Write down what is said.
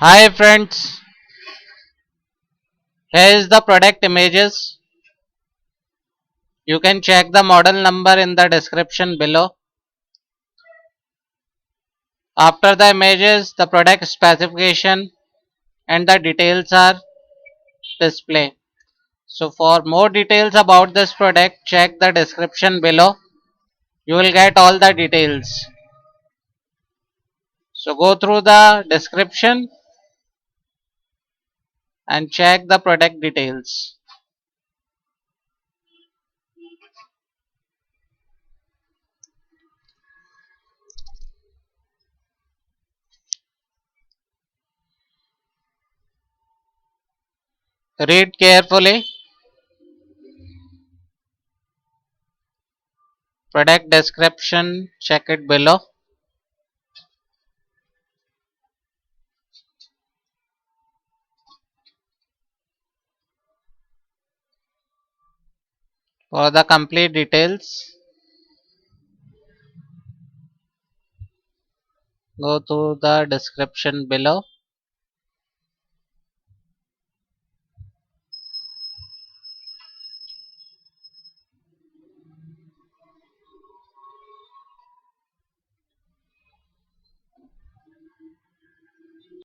Hi friends, here is the product images. You can check the model number in the description below. After the images, the product specification and the details are displayed. So for more details about this product, check the description below. You will get all the details. So go through the description and check the product details. Read carefully. Product description, check it below. For the complete details, go to the description below.